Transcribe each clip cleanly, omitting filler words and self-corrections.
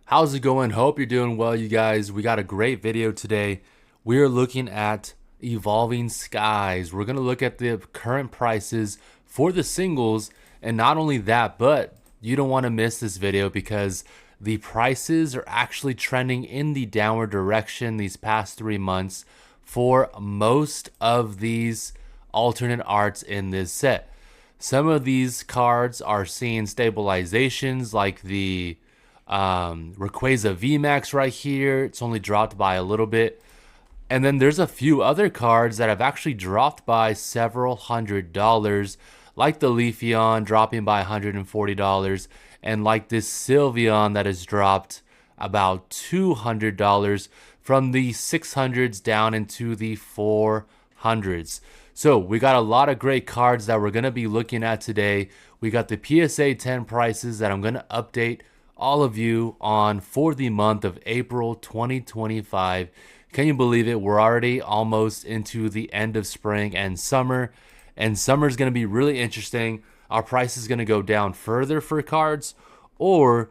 How's it going? Hope you're doing well, you guys. We got a great video today. We're looking at Evolving Skies. We're going to look at the current prices for the singles, and not only that, but you don't want to miss this video because the prices are actually trending in the downward direction these past 3 months for most of these alternate arts in this set. Some of these cards are seeing stabilizations like the Rayquaza VMAX right here. It's only dropped by a little bit. And then there's a few other cards that have actually dropped by several $100s, like the Leafeon dropping by $140, and like this Sylveon that has dropped about $200 from the 600s down into the 400s. So we got a lot of great cards that we're going to be looking at today. We got the PSA 10 prices that I'm going to update all of you on for the month of April 2025. Can you believe it? We're already almost into the end of spring and summer is going to be really interesting. Our price is going to go down further for cards, or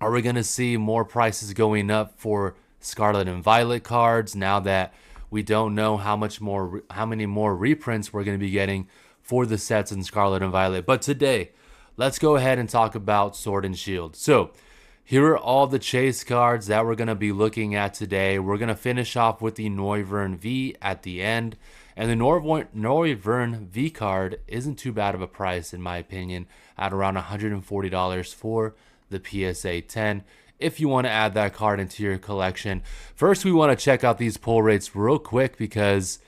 are we going to see more prices going up for Scarlet and Violet cards now that we don't know how many more reprints we're going to be getting for the sets in Scarlet and Violet? But today, let's go ahead and talk about Sword and Shield. So here are all the chase cards that we're going to be looking at today. We're going to finish off with the Noivern V at the end. And the Noivern V card isn't too bad of a price, in my opinion, at around $140 for the PSA 10. If you want to add that card into your collection. First, we want to check out these pull rates real quick, because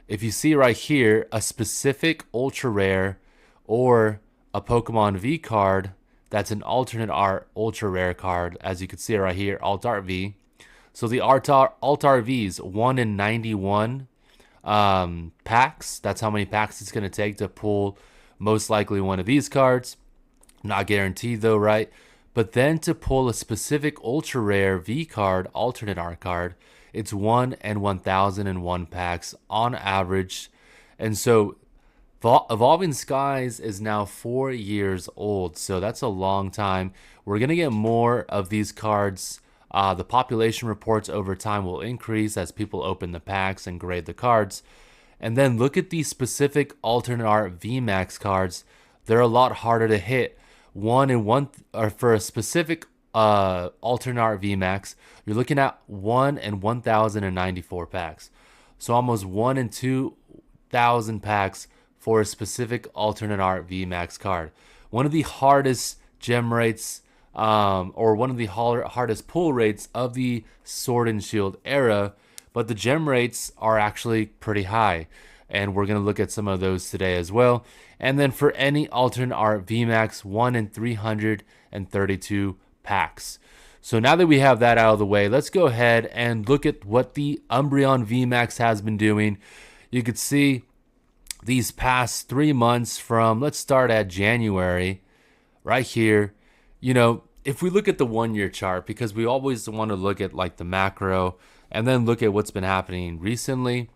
if you see right here, a specific ultra rare or a Pokemon V card that's an alternate art ultra rare card, as you can see right here, Alt Art V. So the Alt Art V's 1 in 91 packs. That's how many packs it's going to take to pull most likely one of these cards. Not guaranteed though, right? But then to pull a specific ultra rare V card, alternate art card, it's 1 in 1001 packs on average. And so Evolving Skies is now 4 years old, so that's a long time. We're going to get more of these cards. The population reports over time will increase as people open the packs and grade the cards. And then look at these specific alternate art VMAX cards. They're a lot harder to hit. Or for a specific alternate art VMAX, you're looking at 1 in 1094 packs. So almost 1 in 2000 packs for a specific alternate art VMAX card. One of the hardest gem rates, or one of the hardest pull rates of the Sword and Shield era, but the gem rates are actually pretty high, and we're going to look at some of those today as well. And then for any alternate art VMAX, 1 in 332 packs. So now that we have that out of the way, let's go ahead and look at what the Umbreon VMAX has been doing. You could see these past 3 months from, let's start at January right here. You know, if we look at the 1 year chart, because we always want to look at like the macro and then look at what's been happening recently.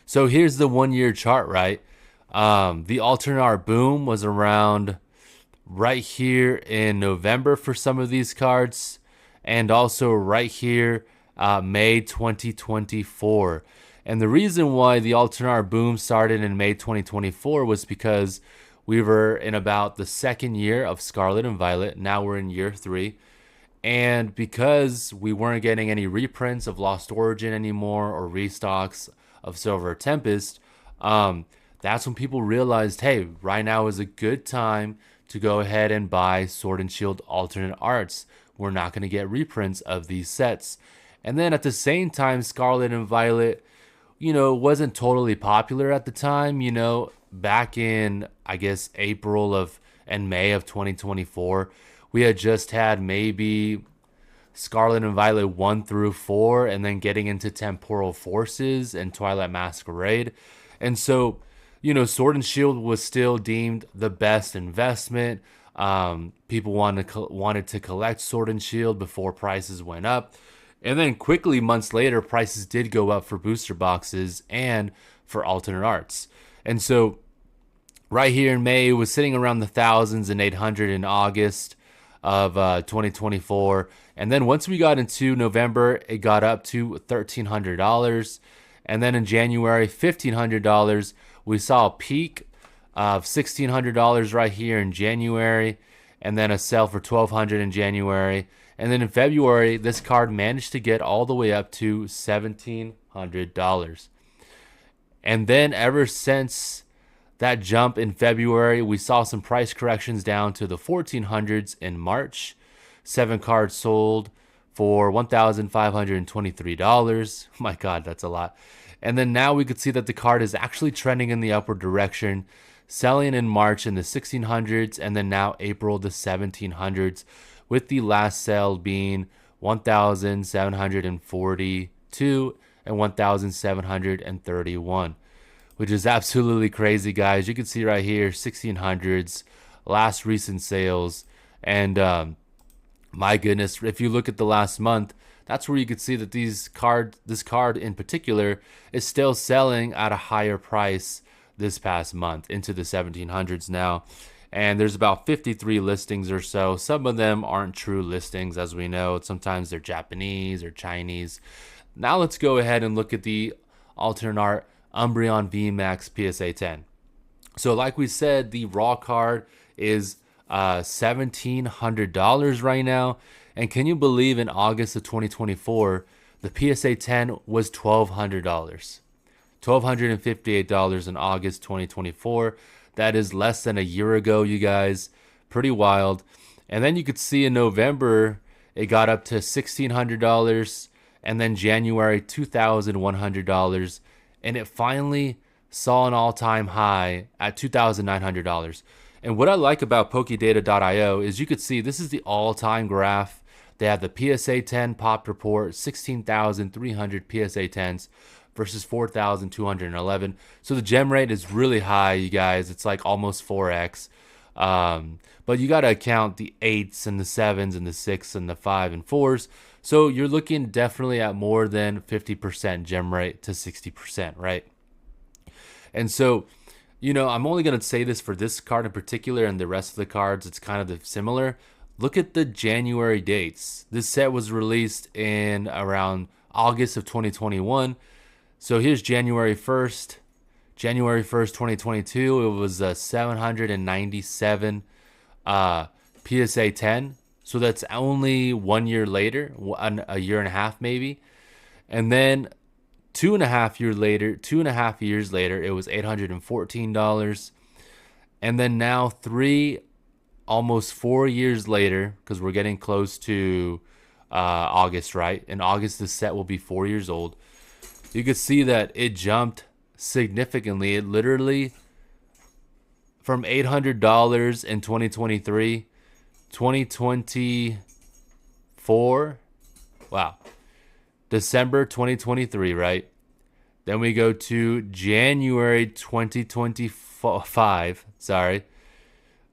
So here's the 1 year chart, right? The alternate art boom was around right here in November for some of these cards, and also right here, May 2024. And the reason why the alternate art boom started in May 2024 was because we were in about the second year of Scarlet and Violet. Now we're in year 3. And because we weren't getting any reprints of Lost Origin anymore or restocks of Silver Tempest, that's when people realized, hey, right now is a good time to go ahead and buy Sword and Shield alternate arts. We're not going to get reprints of these sets. And then at the same time, Scarlet and Violet, wasn't totally popular at the time. Back in, I guess, April and May of 2024, we had just had maybe Scarlet and Violet 1 through 4, and then getting into Temporal Forces and Twilight Masquerade. And so, Sword and Shield was still deemed the best investment. People wanted to collect Sword and Shield before prices went up. And then quickly, months later, prices did go up for booster boxes and for alternate arts. And so right here in May, it was sitting around the thousands and 800 in August. of 2024. And then once we got into November, it got up to $1,300. And then in January, $1,500. We saw a peak of $1,600 right here in January, and then a sale for $1,200 in January. And then in February, this card managed to get all the way up to $1,700. And then ever since that jump in February, we saw some price corrections down to the 1400s in March. 7 cards sold for $1,523. My God, that's a lot. And then now we could see that the card is actually trending in the upward direction, selling in March in the 1600s, and then now April the 1700s, with the last sale being 1,742 and 1,731, which is absolutely crazy, guys. You can see right here, 1600s, last recent sales. And my goodness, if you look at the last month, that's where you could see that this card in particular is still selling at a higher price this past month, into the 1700s now. And there's about 53 listings or so. Some of them aren't true listings, as we know. Sometimes they're Japanese or Chinese. Now let's go ahead and look at the alternate art Umbreon VMAX PSA 10. So like we said, the raw card is $1,700 right now. And can you believe in August of 2024, the PSA 10 was $1,200. $1,258 in August 2024. That is less than a year ago, you guys. Pretty wild. And then you could see in November, it got up to $1,600. And then January, $2,100. And it finally saw an all-time high at $2,900. And what I like about PokeData.io is you could see this is the all-time graph. They have the PSA 10 pop report, 16,300 PSA 10s versus 4,211. So the gem rate is really high, you guys. It's like almost 4x. But you got to account the 8s and the 7s and the 6s and the 5 and 4s. So you're looking definitely at more than 50% gem rate to 60%, right? And so, you know, I'm only going to say this for this card in particular, and the rest of the cards, it's kind of similar. Look at the January dates. This set was released in around August of 2021. So here's January 1st. January 1st, 2022, it was 797 PSA 10. So that's only 1 year later, a year and a half maybe. And then 2.5 years later, it was $814. And then now almost 4 years later, because we're getting close to August, right? In August, the set will be 4 years old. You could see that it jumped significantly. It literally, from $800 in 2023, 2024, wow, December 2023, right? Then we go to January 2025. Sorry,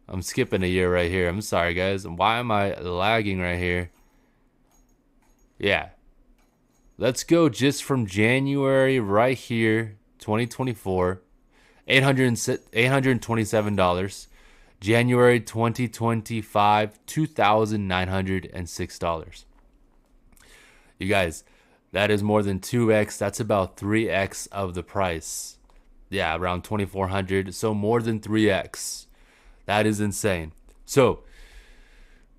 I'm skipping a year right here. I'm sorry, guys. Why am I lagging right here? Yeah. Let's go just from January right here, 2024, $827. January 2025, $2,906. You guys, that is more than 2x. That's about 3x of the price. Yeah, around 2,400. So more than 3x. That is insane. So,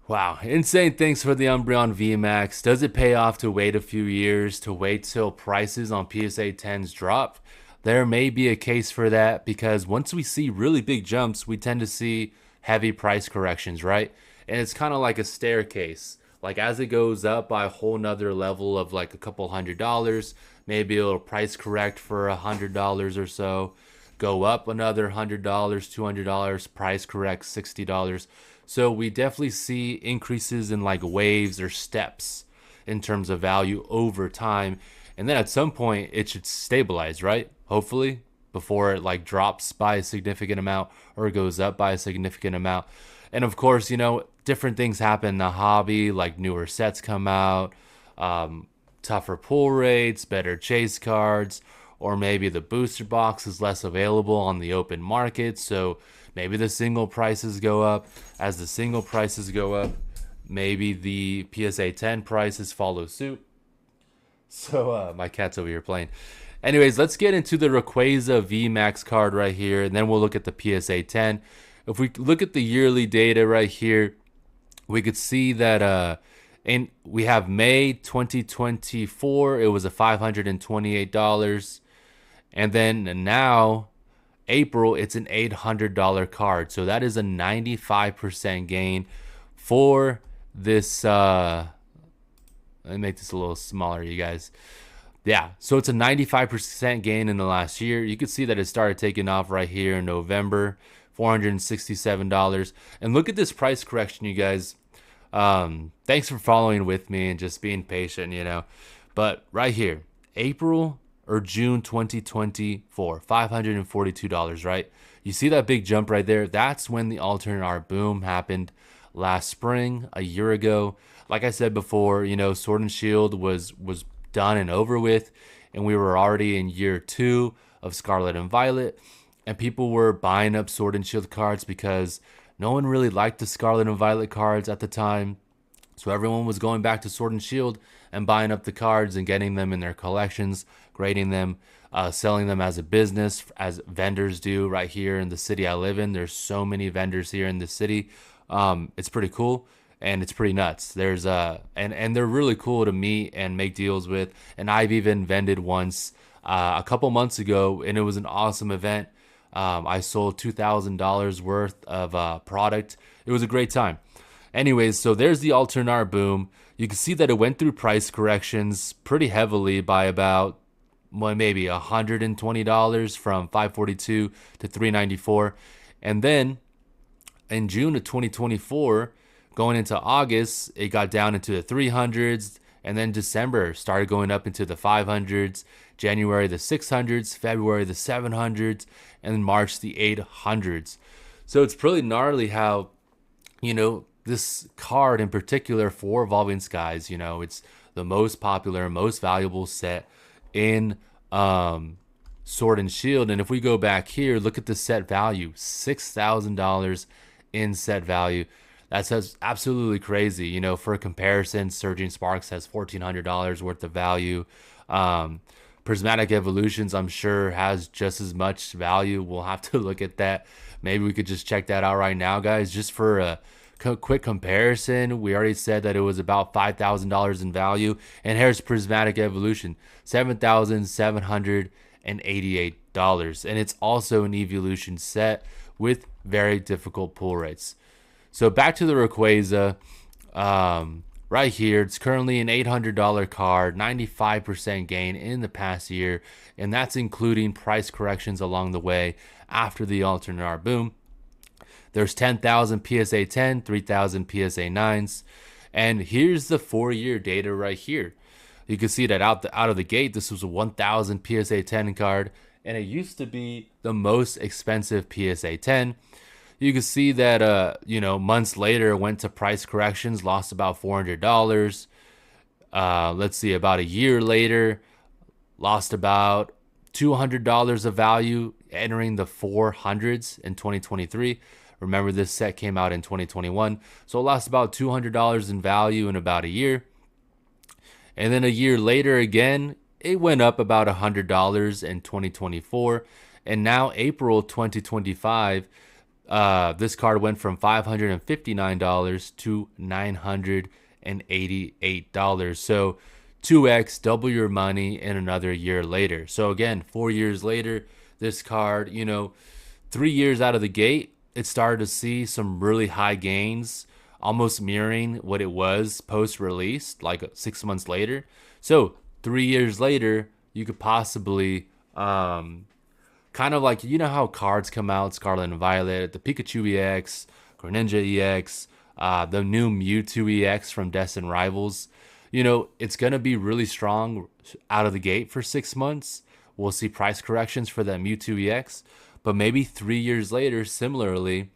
wow, insane things for the Umbreon VMAX. Does it pay off to wait a few years, to wait till prices on PSA 10s drop? There may be a case for that, because once we see really big jumps, we tend to see heavy price corrections, right? And it's kind of like a staircase. Like as it goes up by a whole nother level of like a couple $100, maybe it'll price correct for $100 or so, go up another $100, $200, price correct $60. So we definitely see increases in like waves or steps in terms of value over time. And then at some point it should stabilize, right? Hopefully, before it like drops by a significant amount or goes up by a significant amount. And of course, you know, different things happen in the hobby, like newer sets come out, tougher pull rates, better chase cards, or maybe the booster box is less available on the open market. So maybe the single prices go up. As the single prices go up, maybe the PSA 10 prices follow suit. So my cat's over here playing. Anyways, let's get into the Rayquaza VMAX card right here, and then we'll look at the PSA 10. If we look at the yearly data right here, we could see that and we have May 2024, it was a $528. And then now April, it's an $800 card. So that is a 95% gain for this. Let me make this a little smaller, you guys. Yeah, so it's a 95% gain in the last year. You can see that it started taking off right here in November, $467. And look at this price correction, you guys. Thanks for following with me and just being patient, you know. But right here, April or June 2024, $542, right? You see that big jump right there? That's when the alternate art boom happened last spring, a year ago. Like I said before, you know, Sword and Shield was done and over with, and we were already in year 2 of Scarlet and Violet, and people were buying up Sword and Shield cards because no one really liked the Scarlet and Violet cards at the time. So everyone was going back to Sword and Shield and buying up the cards and getting them in their collections, grading them, selling them as a business, as vendors do right here in the city I live in. There's so many vendors here in the city. It's pretty cool and it's pretty nuts. There's and they're really cool to meet and make deals with. And I've even vended once a couple months ago, and it was an awesome event. I sold $2,000 worth of product. It was a great time. Anyways, so there's the alternate art boom. You can see that it went through price corrections pretty heavily by about maybe $120 from $542 to $394. And then in June of 2024, going into August, it got down into the 300s. And then December started going up into the 500s, January the 600s, February the 700s, and then March the 800s. So it's pretty gnarly how, you know, this card in particular for Evolving Skies, you know, it's the most popular, most valuable set in Sword and Shield. And if we go back here, look at the set value, $6,000 in set value. That's absolutely crazy. You know, for a comparison, Surging Sparks has $1,400 worth of value. Prismatic Evolutions, I'm sure, has just as much value. We'll have to look at that. Maybe we could just check that out right now, guys, just for a quick comparison. We already said that it was about $5,000 in value. And here's Prismatic Evolution, $7,788. And it's also an evolution set with very difficult pull rates. So back to the Rayquaza, right here, it's currently an $800 card, 95% gain in the past year, and that's including price corrections along the way after the alternate art boom. There's 10,000 PSA 10, 3,000 PSA 9s, and here's the 4-year data right here. You can see that out of the gate, this was a 1,000 PSA 10 card, and it used to be the most expensive PSA 10. You can see that, you know, months later, it went to price corrections, lost about $400. Let's see, about a year later, lost about $200 of value, entering the 400s in 2023. Remember, this set came out in 2021. So it lost about $200 in value in about a year. And then a year later, again, it went up about $100 in 2024. And now April 2025, this card went from $559 to $988. So 2x, double your money in another year later. So again, 4 years later, this card, you know, 3 years out of the gate, it started to see some really high gains, almost mirroring what it was post-release, like 6 months later. So 3 years later, you could possibly kind of like, you know how cards come out, Scarlet and Violet, the Pikachu EX, Greninja EX, the new Mewtwo EX from Destined Rivals. You know, it's going to be really strong out of the gate for 6 months. We'll see price corrections for that Mewtwo EX. But maybe 3 years later, similarly,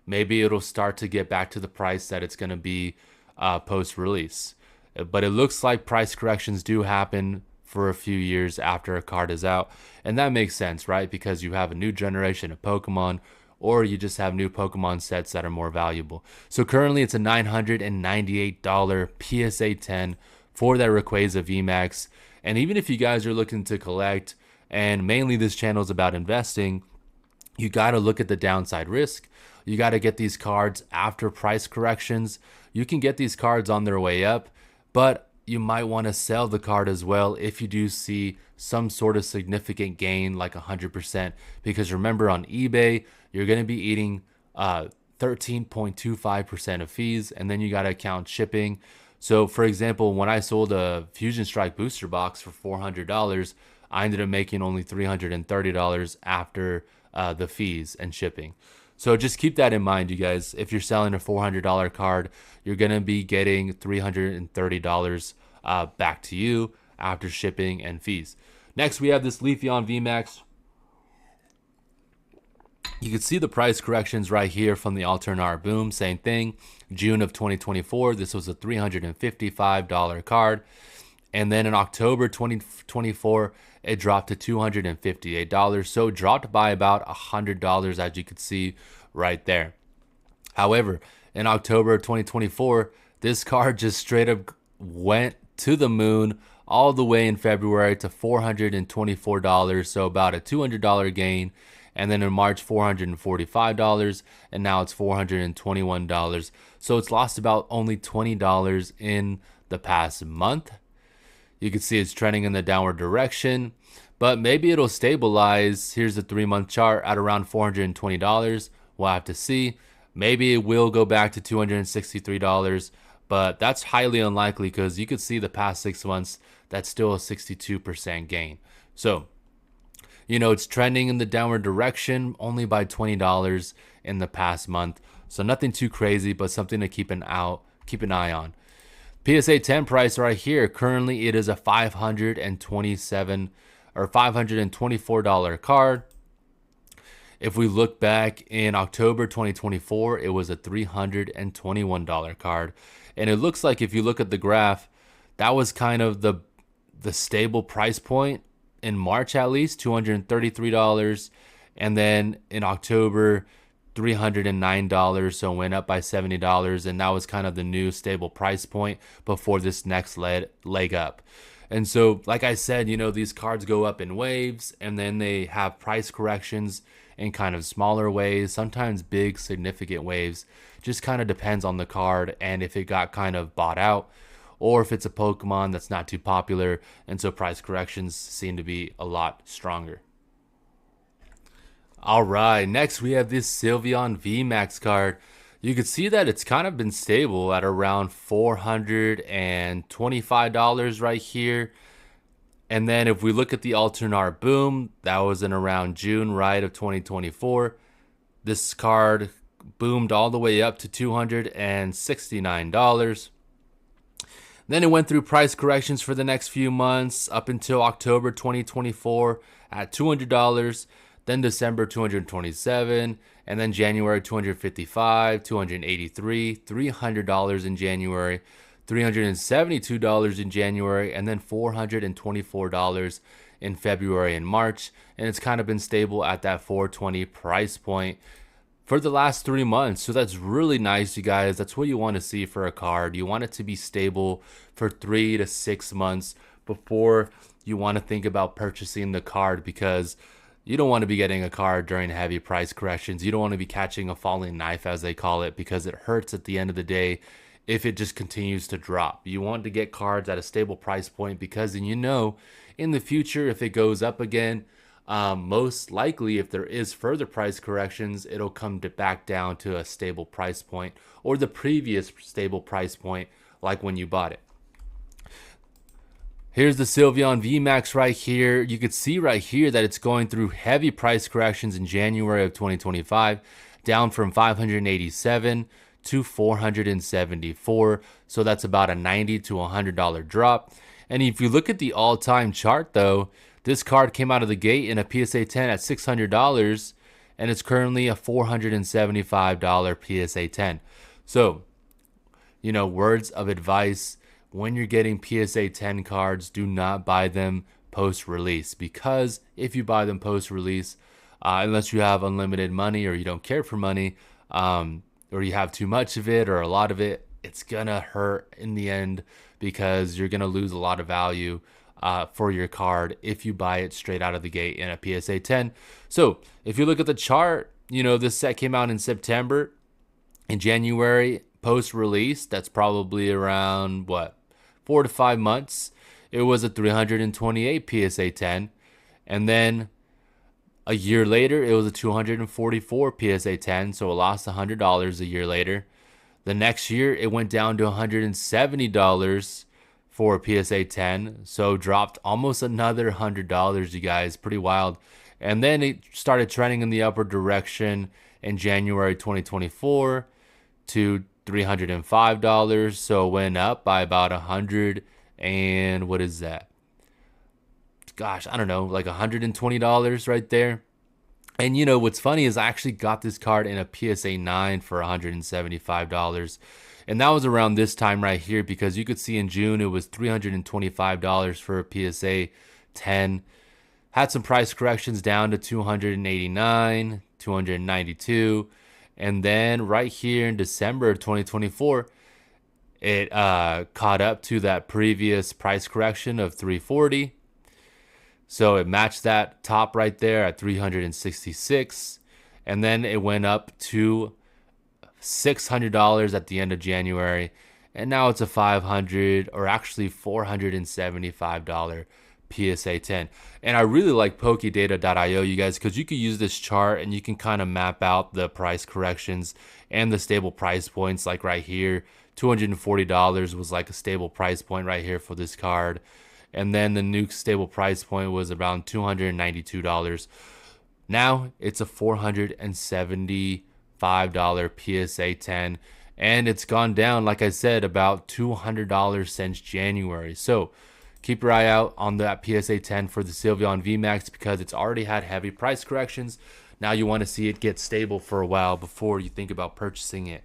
maybe it'll start to get back to the price that it's going to be post-release. But it looks like price corrections do happen for a few years after a card is out. And that makes sense, right? Because you have a new generation of Pokemon, or you just have new Pokemon sets that are more valuable. So currently it's a $998 PSA 10 for that Rayquaza VMAX. And even if you guys are looking to collect, and mainly this channel is about investing, you got to look at the downside risk. You got to get these cards after price corrections. You can get these cards on their way up, but you might want to sell the card as well if you do see some sort of significant gain, like 100%. Because remember, on eBay, you're going to be eating 13.25% of fees, and then you got to account shipping. So, for example, when I sold a Fusion Strike booster box for $400, I ended up making only $330 after the fees and shipping. So just keep that in mind, you guys. If you're selling a $400 card, you're going to be getting $330 back to you after shipping and fees. Next, we have this Leafeon VMAX. You can see the price corrections right here from the Alternar Boom. Same thing. June of 2024, this was a $355 card. And then in October 2024, it dropped to $258. So it dropped by about $100, as you could see right there. However, in October 2024, this card just straight up went to the moon all the way in February to $424. So about a $200 gain. And then in March, $445, and now it's $421. So it's lost about only $20 in the past month. You can see it's trending in the downward direction, but maybe it'll stabilize. Here's the 3-month chart at around $420. We'll have to see. Maybe it will go back to $263, but that's highly unlikely because you could see the past 6 months, that's still a 62% gain. So, you know, it's trending in the downward direction only by $20 in the past month. So nothing too crazy, but something to keep an eye on. PSA 10 price right here. Currently, it is a $527 or $524 card. If we look back in October 2024, it was a $321 card. And it looks like if you look at the graph, that was kind of the stable price point in March, at least $233. And then in October, $309, so it went up by $70, and that was kind of the new stable price point before this next leg up. And so, like I said, you know, these cards go up in waves, and then they have price corrections in kind of smaller ways, sometimes big significant waves. Just kind of depends on the card and if it got kind of bought out, or if it's a Pokemon that's not too popular, and so price corrections seem to be a lot stronger. All right, next we have this Sylveon VMAX card. You can see that it's kind of been stable at around $425 right here. And then if we look at the Alternar Boom, that was in around June, right, of 2024. This card boomed all the way up to $269. Then it went through price corrections for the next few months up until October 2024 at $200. Then December, $227, and then January, $255, $283, $300 in January, $372 in January, and then $424 in February and March. And it's kind of been stable at that $420 price point for the last 3 months. So that's really nice, you guys. That's what you want to see for a card. You want it to be stable for 3 to 6 months before you want to think about purchasing the card, because you don't want to be getting a card during heavy price corrections. You don't want to be catching a falling knife, as they call it, because it hurts at the end of the day if it just continues to drop. You want to get cards at a stable price point, because then you know in the future if it goes up again, most likely if there is further price corrections, it'll come back down to a stable price point or the previous stable price point like when you bought it. Here's the Sylveon VMAX right here. You can see right here that it's going through heavy price corrections in January of 2025, down from 587 to 474. So that's about a $90 to $100 drop. And if you look at the all-time chart though, this card came out of the gate in a PSA 10 at $600, and it's currently a $475 PSA 10. So, you know, words of advice: when you're getting PSA 10 cards, do not buy them post-release, because if you buy them post-release, unless you have unlimited money or you don't care for money, or you have too much of it or a lot of it. It's gonna hurt in the end because you're gonna lose a lot of value for your card if you buy it straight out of the gate in a PSA 10. So if you look at the chart, this set came out in September. In January, post release, that's probably around 4 to 5 months. It was a 328 PSA 10. And then a year later, it was a 244 PSA 10. So it lost $100 a year later. The next year, it went down to $170 for a PSA 10. So dropped almost another $100, you guys. Pretty wild. And then it started trending in the upward direction in January 2024 to $305. So it went up by about 100 and what is that? Gosh, I don't know, like $120 right there. And what's funny is I actually got this card in a PSA 9 for $175. And that was around this time right here because you could see in June it was $325 for a PSA 10. Had some price corrections down to $289, $292. And then right here in December of 2024, it caught up to that previous price correction of $340. So it matched that top right there at $366. And then it went up to $600 at the end of January. And now it's a $500 or actually $475 PSA 10. And I really like pokedata.io, you guys, because you can use this chart and you can kind of map out the price corrections and the stable price points. Like right here, $240 was like a stable price point right here for this card. And then the new stable price point was around $292. Now it's a $475 PSA 10. And it's gone down, like I said, about $200 since January. So keep your eye out on that PSA 10 for the Sylveon VMAX because it's already had heavy price corrections. Now you want to see it get stable for a while before you think about purchasing it.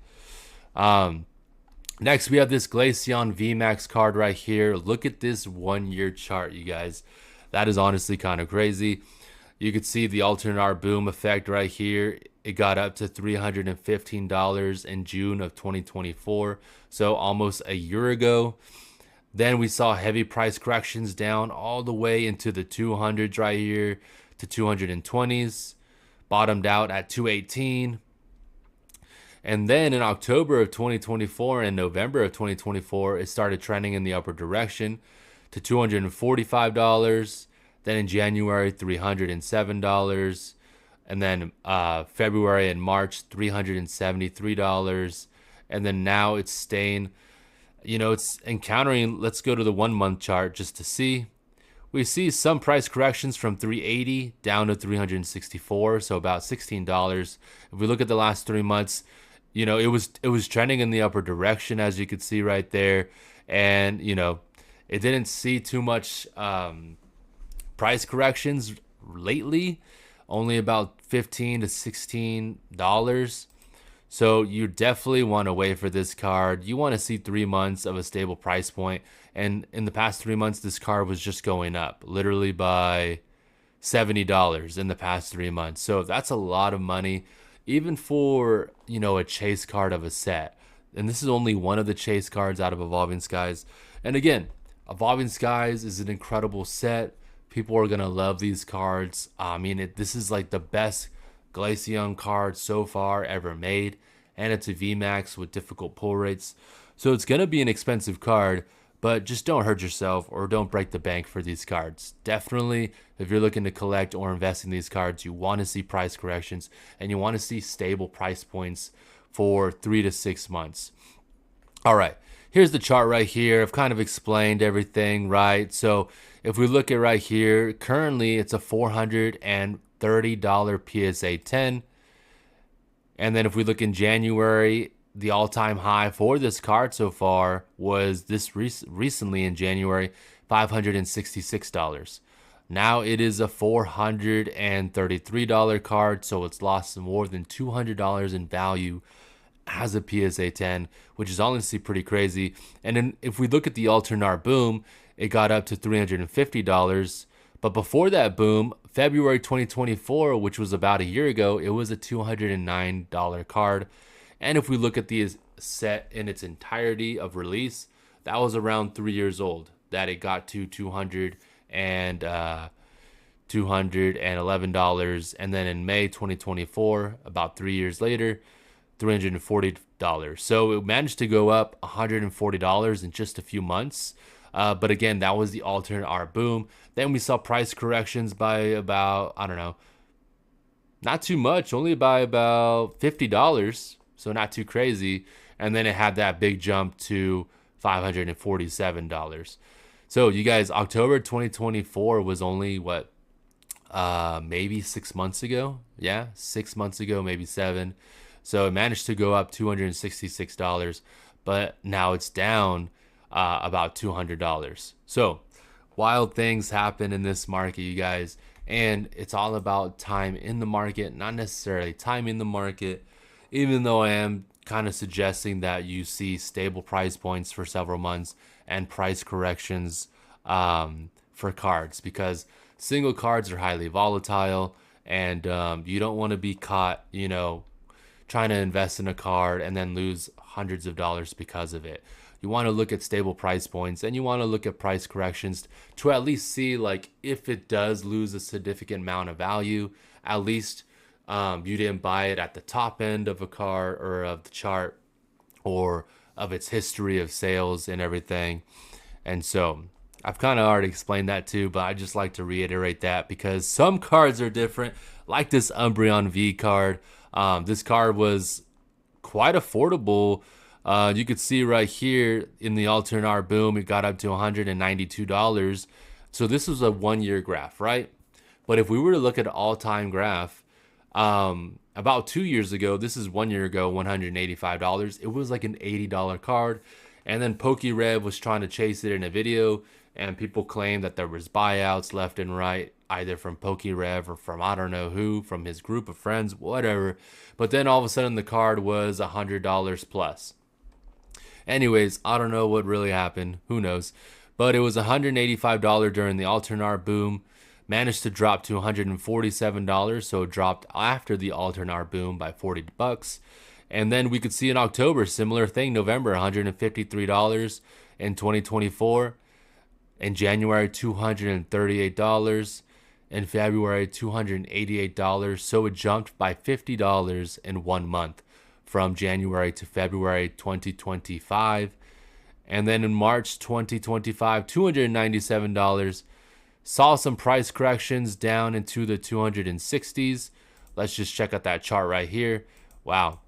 Next, we have this Glaceon VMAX card right here. Look at this 1 year chart, you guys. That is honestly kind of crazy. You could see the alternate art boom effect right here. It got up to $315 in June of 2024. So almost a year ago. Then we saw heavy price corrections down all the way into the 200s right here to 220s. Bottomed out at 218. And then in October of 2024 and November of 2024, it started trending in the upward direction to $245. Then in January, $307. And then February and March, $373. And then now it's staying, it's encountering, let's go to the 1 month chart just to see. We see some price corrections from $380 down to $364, so about $16. If we look at the last 3 months, it was trending in the upper direction, as you could see right there. And, it didn't see too much price corrections lately, only about $15 to $16. So you definitely want to wait for this card. You want to see 3 months of a stable price point. And in the past 3 months, this card was just going up literally by $70 in the past 3 months. So that's a lot of money, even for, a chase card of a set. And this is only one of the chase cards out of Evolving Skies. And again, Evolving Skies is an incredible set. People are going to love these cards. This is like the best Glaceon card so far ever made. And it's a VMAX with difficult pull rates. So it's going to be an expensive card, but just don't hurt yourself or don't break the bank for these cards. Definitely, if you're looking to collect or invest in these cards, you want to see price corrections and you want to see stable price points for 3 to 6 months. All right, here's the chart right here. I've kind of explained everything, right? So if we look at right here, currently it's a $430 PSA 10. And then if we look in January, the all-time high for this card so far was this recently in January, $566. Now it is a $433 card, so it's lost more than $200 in value as a PSA 10, which is honestly pretty crazy. And then if we look at the alternate art boom, it got up to $350, But before that boom, February 2024, which was about a year ago, it was a $209 card. And if we look at the set in its entirety of release, that was around 3 years old that it got to $211. And then in May 2024, about 3 years later, $340. So it managed to go up $140 in just a few months. But again, that was the alternate art boom. Then we saw price corrections by about, I don't know, not too much, only by about $50. So not too crazy. And then it had that big jump to $547. So you guys, October 2024 was only what, maybe 6 months ago? Yeah, 6 months ago, maybe seven. So it managed to go up $266, but now it's down about $200. So wild things happen in this market, you guys. And it's all about time in the market, not necessarily time in the market, even though I am kind of suggesting that you see stable price points for several months and price corrections for cards, because single cards are highly volatile, and you don't want to be caught, trying to invest in a card and then lose hundreds of dollars because of it. You want to look at stable price points, and you want to look at price corrections to at least see, like, if it does lose a significant amount of value, at least you didn't buy it at the top end of a card or of the chart or of its history of sales and everything. And so I've kind of already explained that too, but I just like to reiterate that because some cards are different, like this Umbreon V card. This card was quite affordable. You could see right here in the alternate art boom, it got up to $192. So this was a 1 year graph, right? But if we were to look at an all-time graph, about 2 years ago, this is 1 year ago, $185. It was like an $80 card. And then PokeRev was trying to chase it in a video, and people claimed that there was buyouts left and right, either from PokeRev or from I don't know who, from his group of friends, whatever. But then all of a sudden the card was $100 plus. Anyways, I don't know what really happened. Who knows? But it was $185 during the alternate art boom. Managed to drop to $147, so it dropped after the alternate art boom by $40. And then we could see in October, similar thing, November, $153 in 2024. In January, $238. In February, $288. So it jumped by $50 in 1 month from January to February 2025. And then in March 2025, $297. Saw some price corrections down into the 260s. Let's just check out that chart right here. Wow.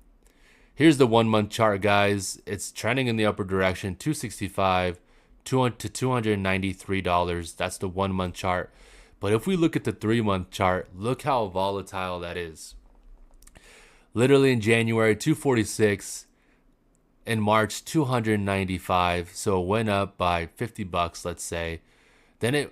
Here's the 1 month chart, guys. It's trending in the upper direction, 265 to $293. That's the 1 month chart. But if we look at the 3 month chart, look how volatile that is. Literally in January, 246. In March, 295. So it went up by $50, let's say. Then it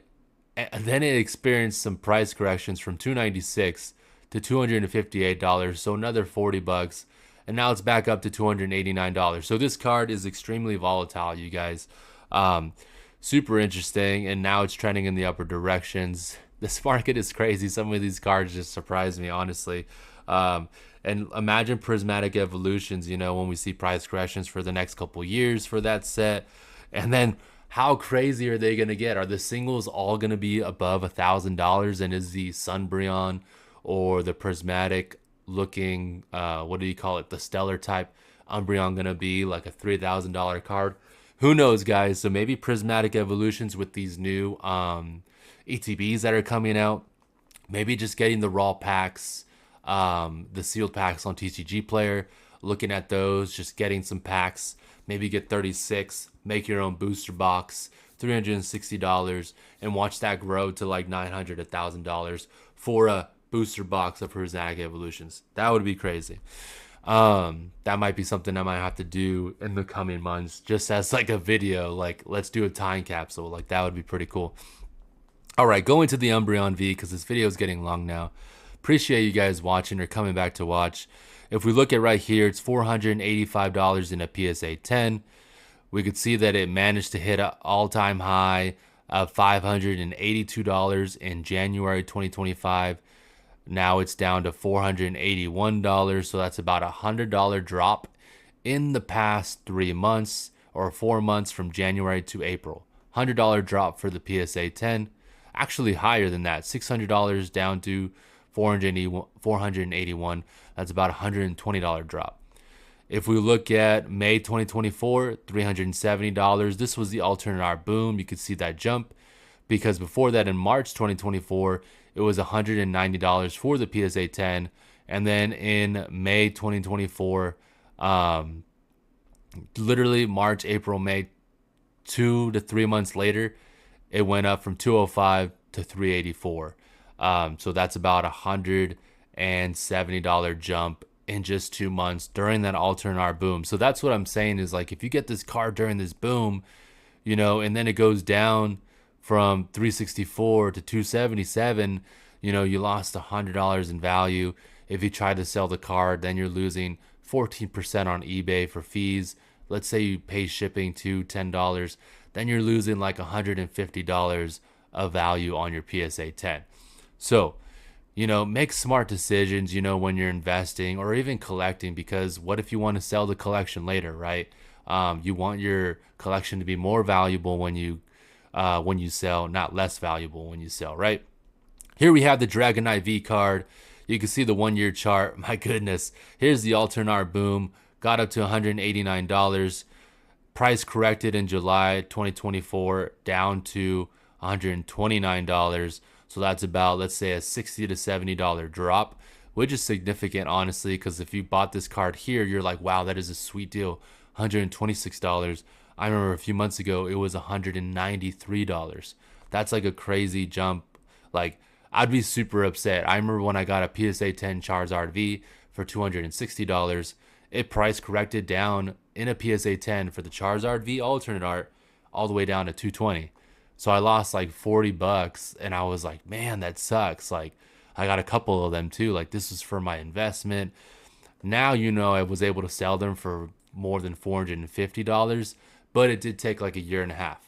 experienced some price corrections from 296 to $258, so another $40, and now it's back up to $289. So this card is extremely volatile, you guys. Super interesting, and now it's trending in the upper directions. This market is crazy. Some of these cards just surprise me, honestly. And imagine prismatic evolutions, when we see price corrections for the next couple years for that set, and then how crazy are they going to get? Are the singles all going to be above $1,000? And is the Sunbreon or the prismatic looking, what do you call it, the stellar type Umbreon going to be like a $3,000 card? Who knows, guys? So maybe prismatic evolutions with these new ETBs that are coming out. Maybe just getting the raw packs, the sealed packs on TCG Player. Looking at those, just getting some packs. Maybe get 36, make your own booster box, $360, and watch that grow to like $900, $1,000 for a booster box of prismatic evolutions. That would be crazy. That might be something I might have to do in the coming months, just as like a video. Like, let's do a time capsule. Like, that would be pretty cool. All right, going to the Umbreon V, because this video is getting long now. Appreciate you guys watching or coming back to watch. If we look at right here, it's $485 in a PSA 10. We could see that it managed to hit an all-time high of $582 in January 2025. Now it's down to $481. So that's about $100 drop in the past 3 months or 4 months from January to April. $100 drop for the PSA 10. Actually higher than that. $600 down to $481. That's about $120 drop. If we look at May 2024, $370. This was the alternate art boom. You could see that jump because before that in March 2024, it was $190 for the PSA 10. And then in May 2024, literally March, April, May, 2 to 3 months later, it went up from 205 to 384. So that's about $170 jump in just 2 months during that alternate art boom. So that's what I'm saying is like, if you get this car during this boom, you know, and then it goes down from 364 to 277, you know, you lost $100 in value. If you try to sell the car, then you're losing 14% on eBay for fees. Let's say you pay shipping to $10, then you're losing like $150 of value on your PSA 10. So, you know, make smart decisions, you know, when you're investing or even collecting, because what if you want to sell the collection later, right? You want your collection to be more valuable when you sell, not less valuable when you sell, right? Here we have the Dragonite V card. You can see the 1-year chart. My goodness. Here's the alternate art boom. Got up to $189. Price corrected in July 2024 down to $129. So that's about, let's say, a $60 to $70 drop, which is significant, honestly, because if you bought this card here, you're like, wow, that is a sweet deal. $126. I remember a few months ago, it was $193. That's like a crazy jump. Like, I'd be super upset. I remember when I got a PSA 10 Charizard V for $260. It price corrected down in a PSA 10 for the Charizard V alternate art all the way down to $220. So I lost like $40 and I was like, man, that sucks. Like, I got a couple of them too. Like, this was for my investment. Now, you know, I was able to sell them for more than $450, but it did take like a year and a half.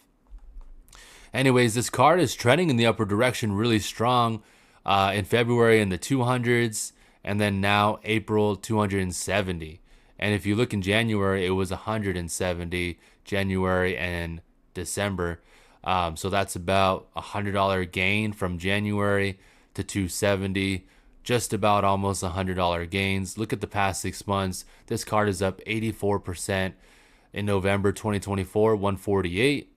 Anyways, this card is trending in the upward direction really strong in February in the 200s, and then now April 270. And if you look in January, it was 170, January and December. So that's about $100 gain from January to 270, just about almost $100 gains. Look at the past 6 months. This card is up 84% in November 2024, 148.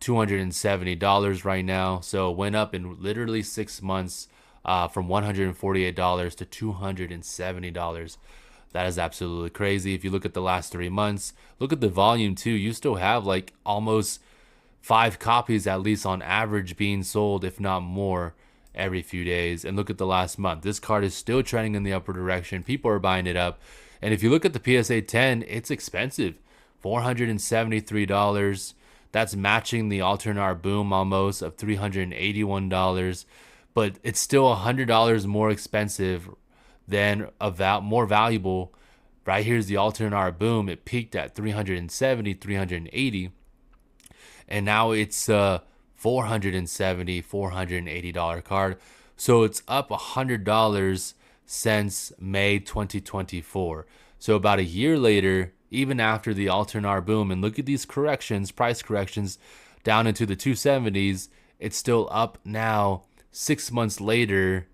$270 right now. So it went up in literally 6 months from $148 to $270. That is absolutely crazy. If you look at the last 3 months, look at the volume too. You still have like almost 5 copies at least on average being sold, if not more, every few days. And look at the last month. This card is still trending in the upward direction. People are buying it up. And if you look at the PSA 10, it's expensive. $473. That's matching the alternate art boom almost of $381, but it's still $100 more expensive than more valuable. Right here's the alternate art boom. It peaked at $370, $380, and now it's $470, $480 card. So it's up $100 since May 2024. So about a year later, even after the alternate art boom, and look at these corrections, price corrections down into the 270s, it's still up now 6 months later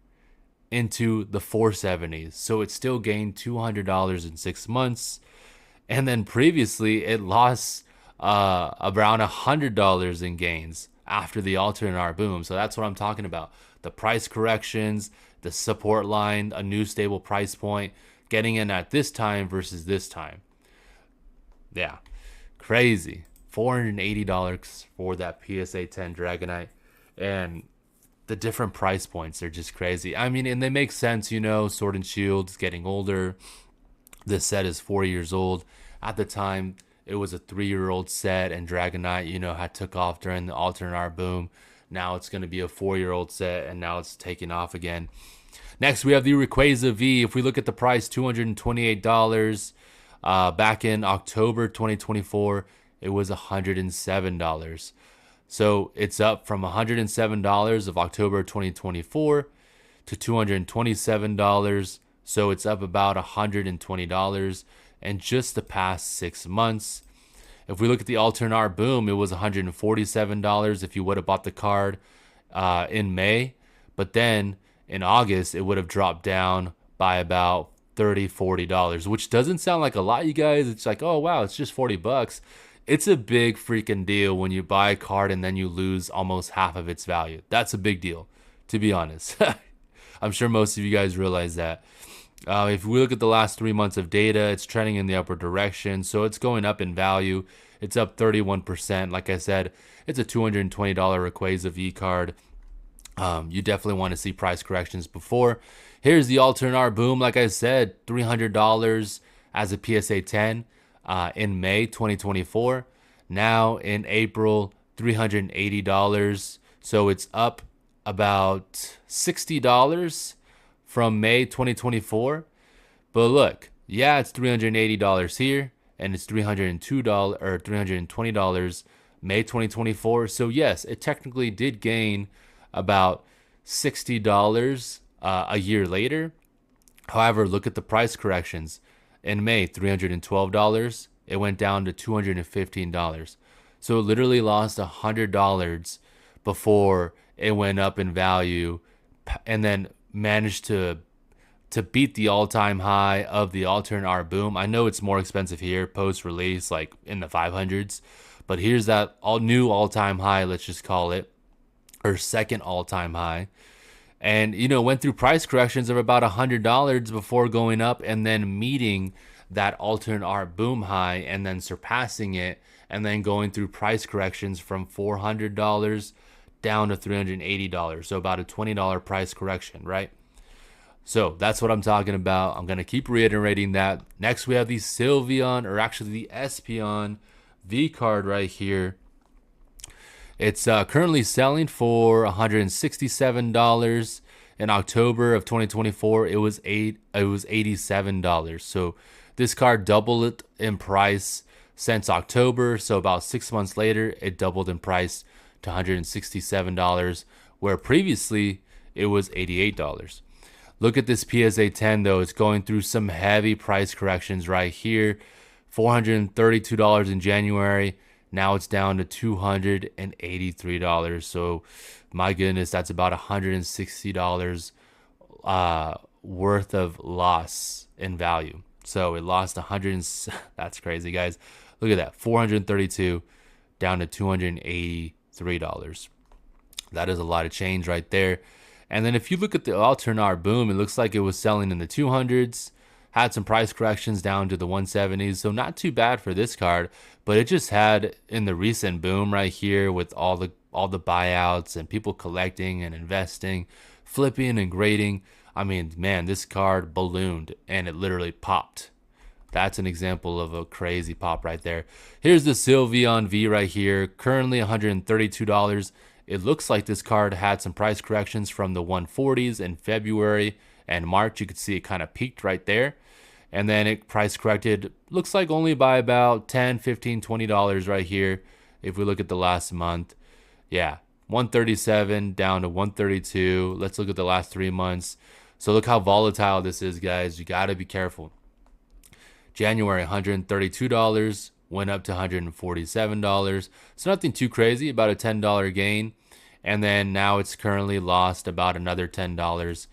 into the 470s. So it still gained $200 in 6 months. And then previously it lost around $100 in gains after the alternate art boom. So that's what I'm talking about. The price corrections, the support line, a new stable price point, getting in at this time versus this time. Yeah, crazy. $480 for that PSA 10 Dragonite. And the different price points are just crazy. I mean, and they make sense, you know, Sword and Shield is getting older. This set is 4 years old. At the time, it was a 3-year-old set, and Dragonite, you know, had took off during the alternate art boom. Now it's going to be a 4-year-old set, and now it's taking off again. Next, we have the Rayquaza V. If we look at the price, $228. Back in October 2024, it was $107. So it's up from $107 of October 2024 to $227. So it's up about $120 in just the past 6 months. If we look at the alternate art boom, it was $147 if you would have bought the card in May. But then in August, it would have dropped down by about $30, $40, which doesn't sound like a lot, you guys. It's like, oh, wow, it's just $40. It's a big freaking deal when you buy a card and then you lose almost half of its value. That's a big deal, to be honest. I'm sure most of you guys realize that. If we look at the last 3 months of data, it's trending in the upper direction. So it's going up in value. It's up 31%. Like I said, it's a $220 Rayquaza V card. You definitely want to see price corrections before. Here's the alternate art boom. Like I said, $300 as a PSA 10 in May 2024. Now in April, $380. So it's up about $60 from May 2024. But look, yeah, it's $380 here, and it's $302 or $320 May 2024. So yes, it technically did gain about $60 a year later. However, look at the price corrections. In May, $312. It went down to $215. So it literally lost $100 before it went up in value, and then managed to beat the all-time high of the alternate art boom. I know it's more expensive here post-release, like in the 500s, but here's that new all-time high, let's just call it, or second all-time high. And, went through price corrections of about $100 before going up and then meeting that alternate art boom high and then surpassing it, and then going through price corrections from $400 down to $380. So about a $20 price correction, right? So that's what I'm talking about. I'm going to keep reiterating that. Next, we have the Sylveon, or actually the Espeon V card right here. It's currently selling for $167. In October of 2024, it was $87. So this card doubled in price since October. So about 6 months later, it doubled in price to $167, where previously it was $88. Look at this PSA 10 though. It's going through some heavy price corrections right here. $432 in January. Now it's down to $283. So my goodness, that's about $160 worth of loss in value. So it lost 100. That's crazy, guys. Look at that. 432 down to $283. That is a lot of change right there. And then if you look at the alternate art boom, it looks like it was selling in the 200s. Had some price corrections down to the 170s, so not too bad for this card. But it just had, in the recent boom right here, with all the buyouts and people collecting and investing, flipping and grading. I mean, man, this card ballooned and it literally popped. That's an example of a crazy pop right there. Here's the Sylveon V right here, currently $132. It looks like this card had some price corrections from the 140s in February and March. You could see it kind of peaked right there. And then it price corrected, looks like only by about $10, $15, $20 right here. If we look at the last month, yeah, 137 down to 132. Let's look at the last 3 months. So look how volatile this is, guys. You got to be careful. January, $132, went up to $147. So nothing too crazy, about a $10 gain. And then now it's currently lost about another $10.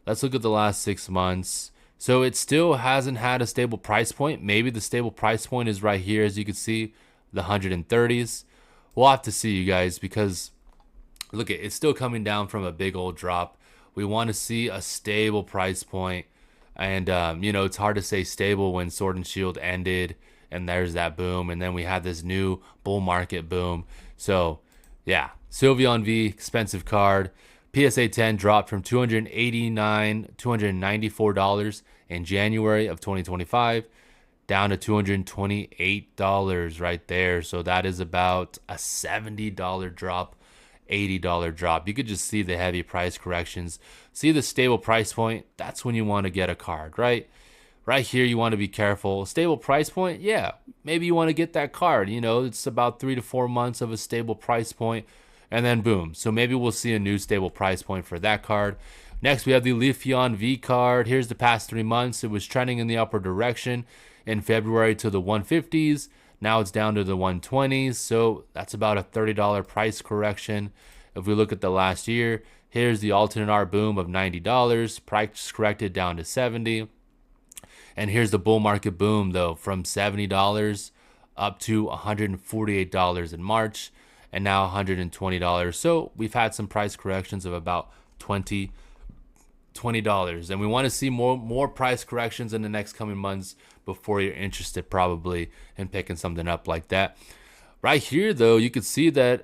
Let's look at the last 6 months. So it still hasn't had a stable price point. Maybe the stable price point is right here, as you can see, the 130s. We'll have to see, you guys, because look, it's still coming down from a big old drop. We want to see a stable price point. And, it's hard to say stable when Sword and Shield ended and there's that boom. And then we had this new bull market boom. So, yeah, Sylveon V, expensive card. PSA 10 dropped from $294 in January of 2025 down to $228 right there. So that is about a $70 drop, $80 drop. You could just see the heavy price corrections. See the stable price point. That's when you want to get a card, right? right here, you want to be careful. Stable price point, yeah, maybe you want to get that card. You know, it's about 3 to 4 months of a stable price point, and then boom. So maybe we'll see a new stable price point for that card. Next, we have the Leafeon V card. Here's the past 3 months. It was trending in the upward direction in February to the 150s. Now it's down to the 120s. So that's about a $30 price correction. If we look at the last year, here's the alternate art boom of $90. Price corrected down to 70. And here's the bull market boom, though, from $70 up to $148 in March, and now $120. So we've had some price corrections of about $20, and we want to see more price corrections in the next coming months before you're interested probably in picking something up like that. Right here, though, you could see that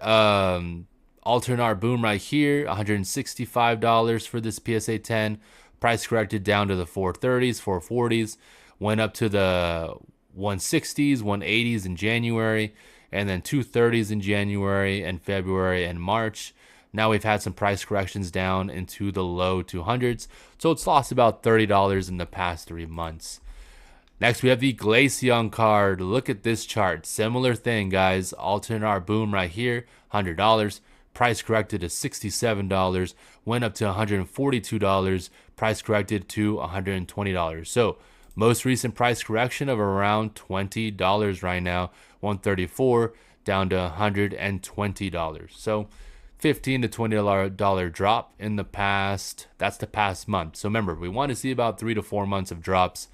alternate art boom right here, $165 for this PSA 10. Price corrected down to the 430s, 440s, went up to the 160s, 180s in January, and then 230s in January and February and March. Now we've had some price corrections down into the low 200s, so it's lost about $30 in the past 3 months. Next, we have the Glaceon card. Look at this chart. Similar thing, guys. Alternate art boom right here, $100. Price corrected to $67, went up to $142, price corrected to $120. So most recent price correction of around $20 right now, $134 down to $120. So $15 to $20 drop in the past. That's the past month. So remember, we want to see about 3 to 4 months of drops.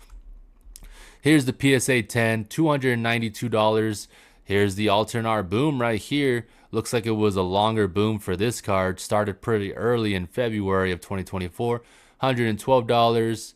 Here's the PSA 10, $292. Here's the alternate art boom right here. Looks like it was a longer boom for this card. Started pretty early in February of 2024. $112.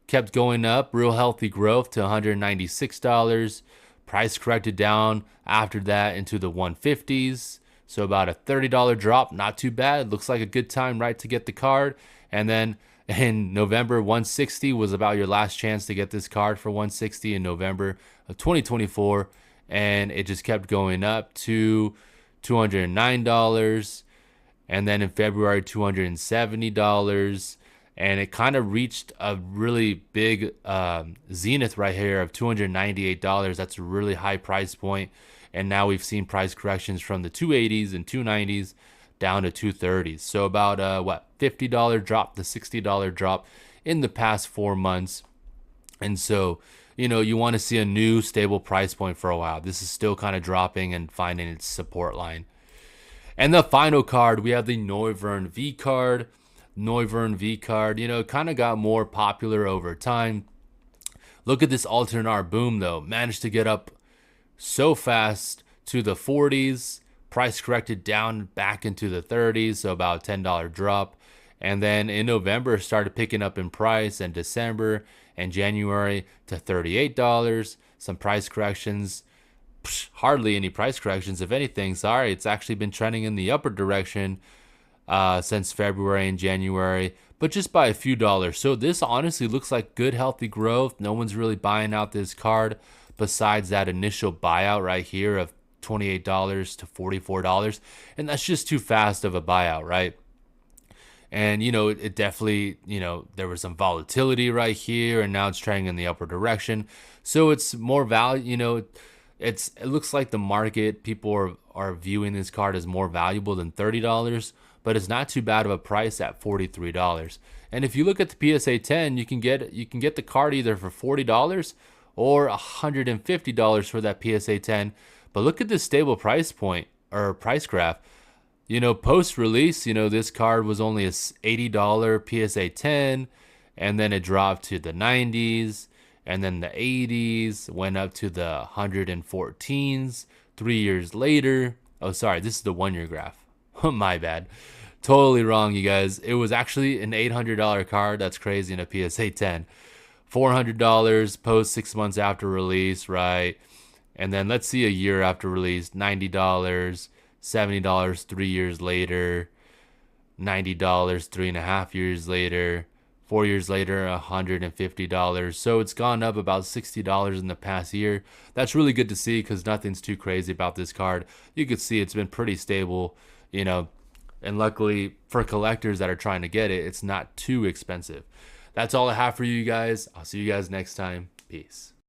Kept going up. Real healthy growth to $196. Price corrected down after that into the 150s. So about a $30 drop. Not too bad. Looks like a good time, right, to get the card. And then in November, 160 was about your last chance to get this card for 160 in November of 2024. And it just kept going up to $209, and then in February $270, and it kind of reached a really big zenith right here of $298. That's a really high price point, and now we've seen price corrections from the 280s and 290s down to 230s. So about $50 drop to $60 drop in the past 4 months. And so, you know, you want to see a new stable price point for a while. This is still kind of dropping and finding its support line. And the final card, we have the Noivern V card. Noivern V card, you know, kind of got more popular over time. Look at this alternate art boom, though. Managed to get up so fast to the 40s. Price corrected down back into the 30s, so about a $10 drop. And then in November, started picking up in price, and December and January to $38. Some price corrections, hardly any price corrections, if anything. Sorry, it's actually been trending in the upper direction since February and January, but just by a few dollars. So this honestly looks like good, healthy growth. No one's really buying out this card besides that initial buyout right here of $28 to $44. And that's just too fast of a buyout, right? And, you know, it definitely, you know, there was some volatility right here, and now it's trending in the upward direction. So it's more value, you know, it looks like the market, people are viewing this card as more valuable than $30, but it's not too bad of a price at $43. And if you look at the PSA 10, you can get the card either for $40 or $150 for that PSA 10. But look at this stable price point or price graph. You know, post-release, you know, this card was only a $80 PSA 10, and then it dropped to the 90s, and then the 80s, went up to the 114s 3 years later. Oh, sorry, this is the 1 year graph. My bad. Totally wrong, you guys. It was actually an $800 card. That's crazy in a PSA 10. $400 post 6 months after release, right? And then let's see a year after release, $90. $70 3 years later, $90 3.5 years later, 4 years later, $150. So it's gone up about $60 in the past year. That's really good to see because nothing's too crazy about this card. You can see it's been pretty stable, you know, and luckily for collectors that are trying to get it, it's not too expensive. That's all I have for you guys. I'll see you guys next time. Peace.